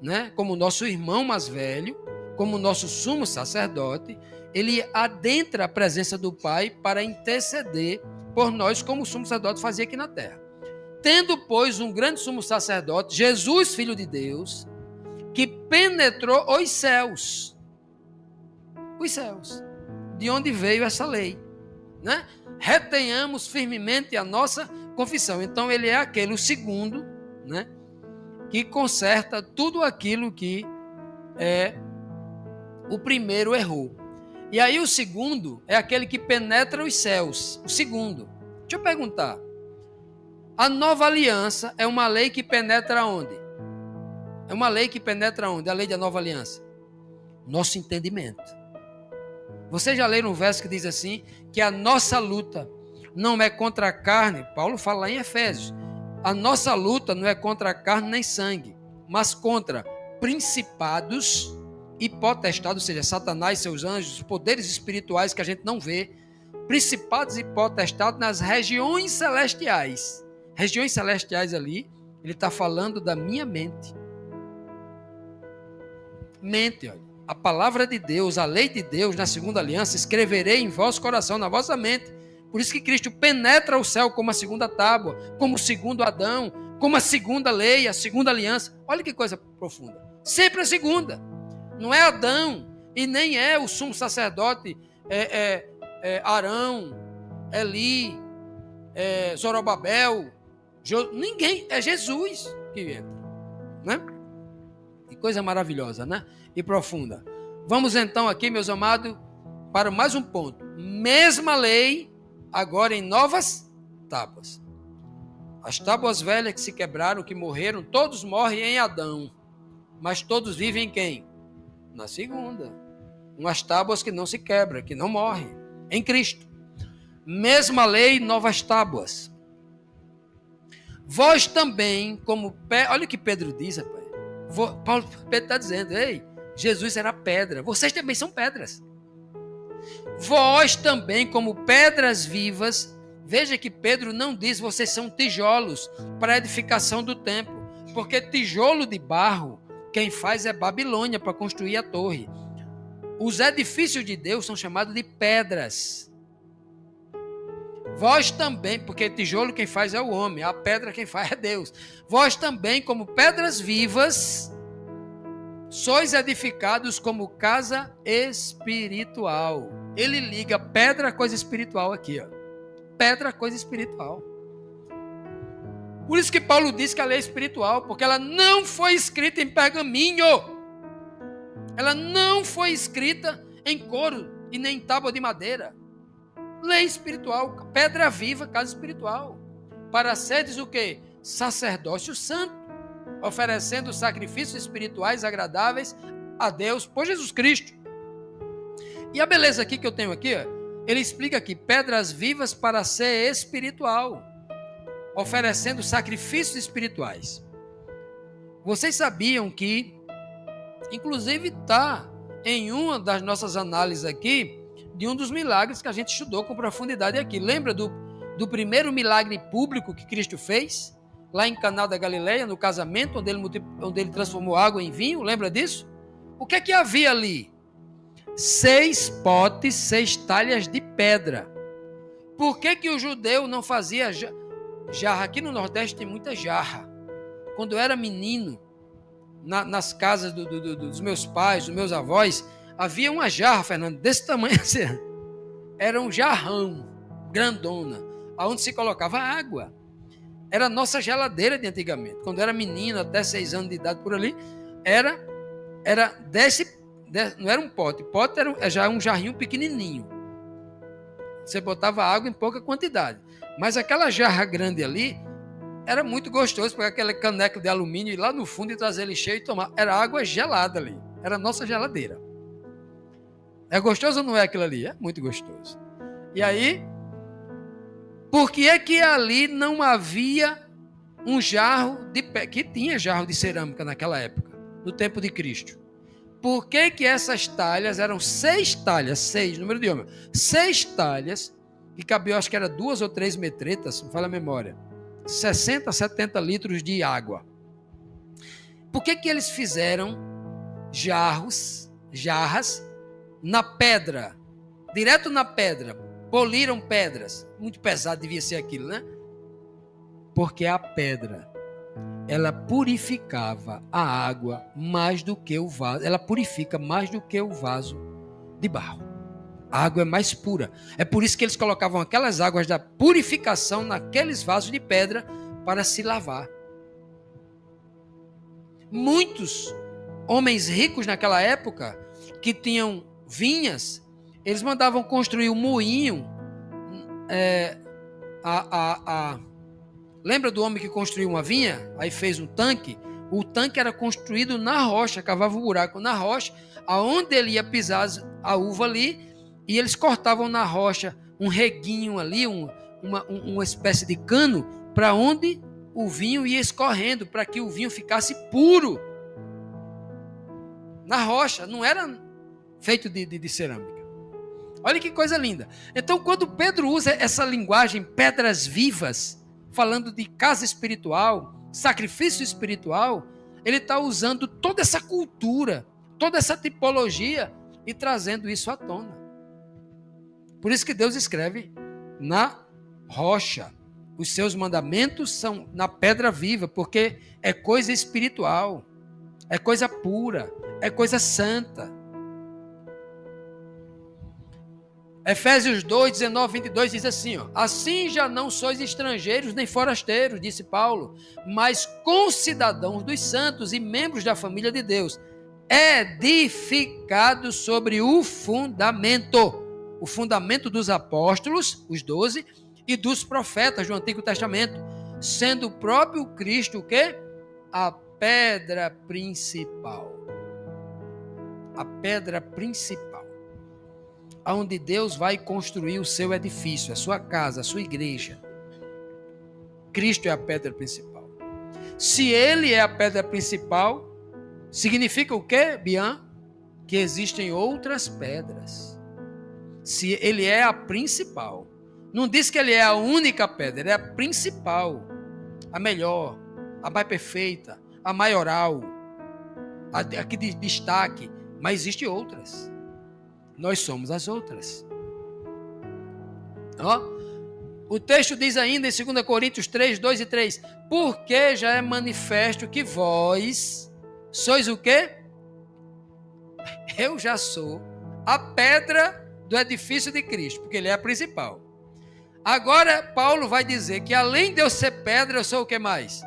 né, como nosso irmão mais velho, como nosso sumo sacerdote, ele adentra a presença do Pai para interceder por nós, como o sumo sacerdote fazia aqui na terra. Tendo, pois, um grande sumo sacerdote, Jesus, Filho de Deus, que penetrou os céus, de onde veio essa lei, né? Retenhamos firmemente a nossa confissão. Então ele é aquele, o segundo, né, que conserta tudo aquilo que o primeiro errou. E aí o segundo é aquele que penetra os céus. O segundo. Deixa eu perguntar. A nova aliança é uma lei que penetra onde? É uma lei que penetra onde? A lei da nova aliança. Nosso entendimento. Vocês já leram um verso que diz assim, que a nossa luta não é contra a carne. Paulo fala lá em Efésios. A nossa luta não é contra a carne nem sangue, mas contra principados e potestades, ou seja, Satanás, seus anjos, poderes espirituais que a gente não vê, principados e potestades nas regiões celestiais. Regiões celestiais ali, ele está falando da minha mente. Mente, olha. A palavra de Deus, a lei de Deus, na segunda aliança, escreverei em vosso coração, na vossa mente. Por isso que Cristo penetra o céu como a segunda tábua, como o segundo Adão, como a segunda lei, a segunda aliança. Olha que coisa profunda. Sempre a segunda. Não é Adão e nem é o sumo sacerdote Arão, Eli, Zorobabel. Ninguém, é Jesus que entra. Né? Que coisa maravilhosa, né? E profunda. Vamos então aqui, meus amados, para mais um ponto. Mesma lei, agora em novas tábuas. As tábuas velhas que se quebraram, que morreram, todos morrem em Adão. Mas todos vivem em quem? Na segunda. Umas tábuas que não se quebram, que não morrem. Em Cristo. Mesma lei, novas tábuas. Vós também, como... Olha o que Pedro diz, rapaz. Pedro está dizendo, ei, Jesus era pedra. Vocês também são pedras. Vós também, como pedras vivas. Veja que Pedro não diz vocês são tijolos para a edificação do templo. Porque tijolo de barro, quem faz é Babilônia para construir a torre. Os edifícios de Deus são chamados de pedras. Vós também, porque tijolo quem faz é o homem, a pedra quem faz é Deus. Vós também, como pedras vivas, sois edificados como casa espiritual. Ele liga pedra a coisa espiritual aqui, ó. Pedra a coisa espiritual. Por isso que Paulo diz que a lei é espiritual, porque ela não foi escrita em pergaminho. Ela não foi escrita em couro e nem em tábua de madeira. Lei espiritual, pedra viva, casa espiritual. Para seres o quê? Sacerdócio santo, oferecendo sacrifícios espirituais agradáveis a Deus por Jesus Cristo. E a beleza aqui que eu tenho aqui, ele explica aqui, pedras vivas para ser espiritual, oferecendo sacrifícios espirituais. Vocês sabiam que, inclusive está em uma das nossas análises aqui, de um dos milagres que a gente estudou com profundidade aqui. Lembra do primeiro milagre público que Cristo fez? Lá em Caná da Galileia, no casamento, onde ele transformou água em vinho. Lembra disso? O que é que havia ali? 6 potes, 6 talhas de pedra. Por que o judeu não fazia jarra? Aqui no Nordeste tem muita jarra. Quando eu era menino, nas casas dos meus pais, dos meus avós, havia uma jarra, Fernando, desse tamanho assim. Era um jarrão, grandona, onde se colocava água. Era a nossa geladeira de antigamente. Quando eu era menino, até 6 anos de idade por ali, era não era um pote. Pote era já um jarrinho pequenininho. Você botava água em pouca quantidade. Mas aquela jarra grande ali, era muito gostoso pegar aquele caneco de alumínio e ir lá no fundo e trazer ele cheio e tomar. Era água gelada ali. Era a nossa geladeira. É gostoso ou não é aquilo ali? É muito gostoso. E aí, por que é que ali não havia um jarro de pé, que tinha jarro de cerâmica naquela época, no tempo de Cristo? Por que que essas talhas eram 6 talhas, 6, número de homem, 6 talhas, que cabiam, acho que era 2 ou 3 metretas, não fala a memória, 60, 70 litros de água. Por que que eles fizeram jarras, na pedra, direto na pedra, poliram pedras, muito pesado devia ser aquilo, né? Porque a pedra, ela purificava a água mais do que o vaso, ela purifica mais do que o vaso de barro. A água é mais pura. É por isso que eles colocavam aquelas águas da purificação naqueles vasos de pedra para se lavar. Muitos homens ricos naquela época, que tinham vinhas, eles mandavam construir um moinho. Lembra do homem que construiu uma vinha? Aí fez um tanque. O tanque era construído na rocha, cavava um buraco na rocha, aonde ele ia pisar a uva ali, e eles cortavam na rocha um reguinho ali, uma espécie de cano, para onde o vinho ia escorrendo, para que o vinho ficasse puro. Na rocha, não era feito de cerâmica. Olha que coisa linda. Então, quando Pedro usa essa linguagem, pedras vivas, falando de casa espiritual, sacrifício espiritual, ele está usando toda essa cultura, toda essa tipologia e trazendo isso à tona. Por isso que Deus escreve na rocha. Os seus mandamentos são na pedra viva, porque é coisa espiritual, é coisa pura, é coisa santa. Efésios 2, 19, 22 diz assim, ó, assim já não sois estrangeiros nem forasteiros, disse Paulo, mas concidadãos dos santos e membros da família de Deus, edificados sobre o fundamento dos apóstolos, os 12, e dos profetas do Antigo Testamento, sendo o próprio Cristo o quê? A pedra principal. A pedra principal. Onde Deus vai construir o seu edifício, a sua casa, a sua igreja. Cristo é a pedra principal. Se Ele é a pedra principal, significa o quê, Bian? Que existem outras pedras. Se Ele é a principal. Não diz que Ele é a única pedra, Ele é a principal, a melhor, a mais perfeita, a maioral, a que de destaque, mas existem outras. Nós somos as outras. Ó, o texto diz ainda em 2 Coríntios 3, 2 e 3, porque já é manifesto que vós sois o quê? Eu já sou a pedra do edifício de Cristo, porque Ele é a principal. Agora Paulo vai dizer que além de eu ser pedra, eu sou o que mais?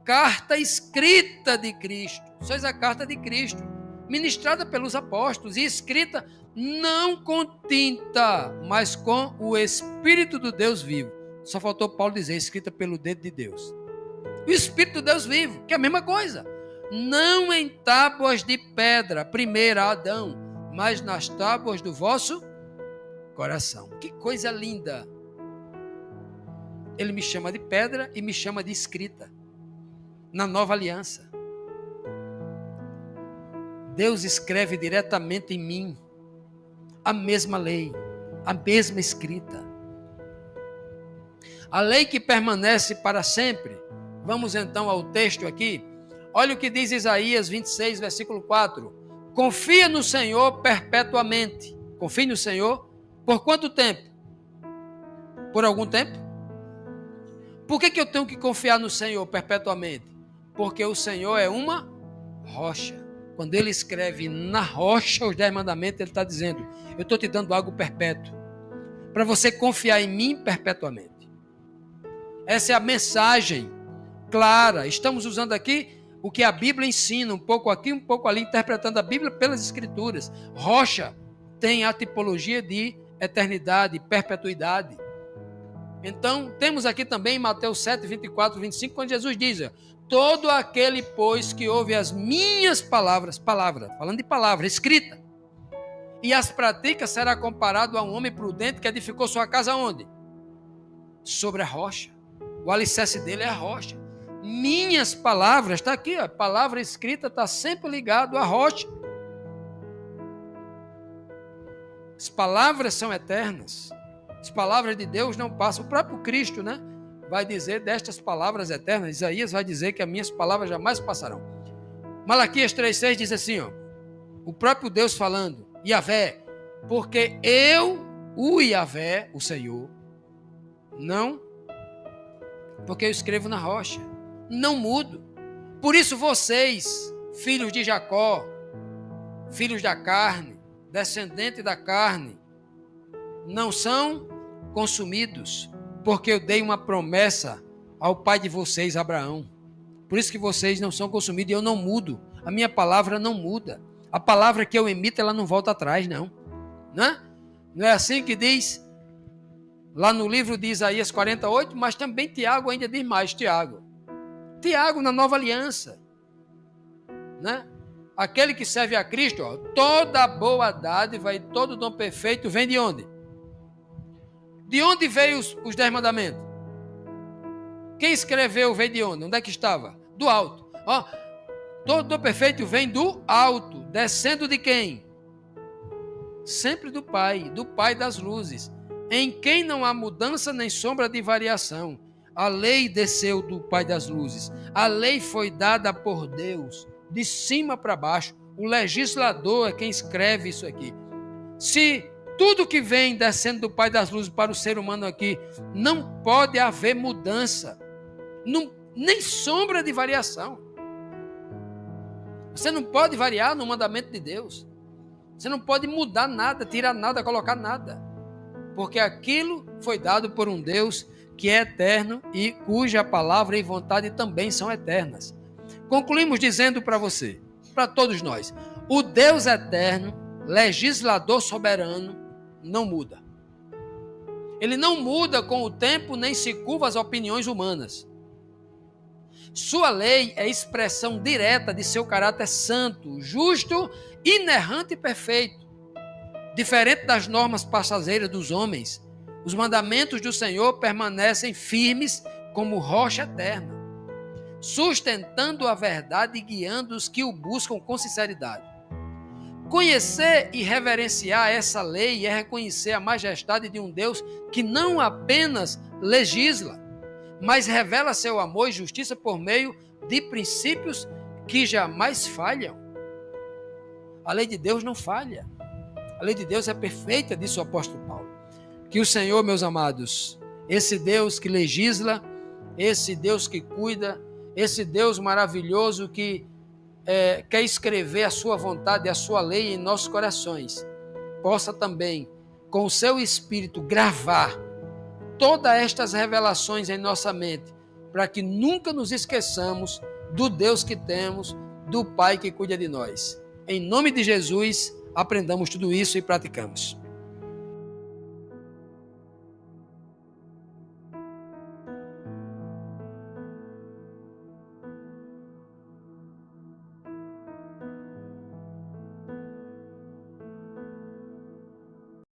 Carta escrita de Cristo. Sois a carta de Cristo, ministrada pelos apóstolos e escrita não com tinta, mas com o Espírito do Deus vivo. Só faltou Paulo dizer, escrita pelo dedo de Deus. O Espírito do Deus vivo, que é a mesma coisa. Não em tábuas de pedra, primeira Adão, mas nas tábuas do vosso coração. Que coisa linda. Ele me chama de pedra e me chama de escrita. Na nova aliança. Deus escreve diretamente em mim a mesma lei, a mesma escrita. A lei que permanece para sempre. Vamos então ao texto aqui. Olha o que diz Isaías 26, versículo 4. Confia no Senhor perpetuamente. Confie no Senhor. Por quanto tempo? Por algum tempo? Por que eu tenho que confiar no Senhor perpetuamente? Porque o Senhor é uma rocha. Quando ele escreve na rocha os 10 mandamentos, ele está dizendo, eu estou te dando algo perpétuo, para você confiar em mim perpetuamente. Essa é a mensagem clara. Estamos usando aqui o que a Bíblia ensina, um pouco aqui, um pouco ali, interpretando a Bíblia pelas Escrituras. Rocha tem a tipologia de eternidade, perpetuidade. Então, temos aqui também em Mateus 7, 24, 25, quando Jesus diz: todo aquele, pois, que ouve as minhas palavras, falando de palavra escrita, e as pratica, será comparado a um homem prudente que edificou sua casa onde? Sobre a rocha. O alicerce dele é a rocha. Minhas palavras, está aqui, a palavra escrita está sempre ligado à rocha. As palavras são eternas. As palavras de Deus não passam. O próprio Cristo, né, vai dizer destas palavras eternas. Isaías vai dizer que as minhas palavras jamais passarão. Malaquias 3,6 diz assim, o próprio Deus falando, Yahvé, porque eu, o Yahvé, o Senhor, não, porque eu escrevo na rocha, não mudo. Por isso vocês, filhos de Jacó, filhos da carne, descendente da carne, não são consumidos, porque eu dei uma promessa ao pai de vocês, Abraão. Por isso que vocês não são consumidos e eu não mudo. A minha palavra não muda. A palavra que eu emito, ela não volta atrás, não. Não é assim que diz lá no livro de Isaías 48, mas também Tiago ainda diz mais, Tiago na nova aliança, né? Aquele que serve a Cristo, toda boa dádiva e todo dom perfeito vem de onde? De onde veio os 10 mandamentos? Quem escreveu veio de onde? Onde é que estava? Do alto. Todo dom perfeito vem do alto, descendo de quem? Sempre do Pai das luzes, em quem não há mudança nem sombra de variação. A lei desceu do Pai das luzes. A lei foi dada por Deus, de cima para baixo. O legislador é quem escreve isso aqui. Se tudo que vem descendo do Pai das luzes para o ser humano aqui, não pode haver mudança, nem sombra de variação. Você não pode variar no mandamento de Deus. Você não pode mudar nada, tirar nada, colocar nada. Porque aquilo foi dado por um Deus que é eterno e cuja palavra e vontade também são eternas. Concluímos dizendo para você, para todos nós, o Deus eterno, legislador soberano, não muda. Ele não muda com o tempo, nem se curva às opiniões humanas. Sua lei é expressão direta de seu caráter santo, justo, inerrante e perfeito. Diferente das normas passageiras dos homens, os mandamentos do Senhor permanecem firmes como rocha eterna, sustentando a verdade e guiando os que o buscam com sinceridade. Conhecer e reverenciar essa lei é reconhecer a majestade de um Deus que não apenas legisla, mas revela seu amor e justiça por meio de princípios que jamais falham. A lei de Deus não falha. A lei de Deus é perfeita, disse o apóstolo Paulo. Que o Senhor, meus amados, esse Deus que legisla, esse Deus que cuida, esse Deus maravilhoso que quer escrever a sua vontade e a sua lei em nossos corações, possa também, com o seu Espírito, gravar todas estas revelações em nossa mente, para que nunca nos esqueçamos do Deus que temos, do Pai que cuida de nós. Em nome de Jesus, aprendamos tudo isso e praticamos.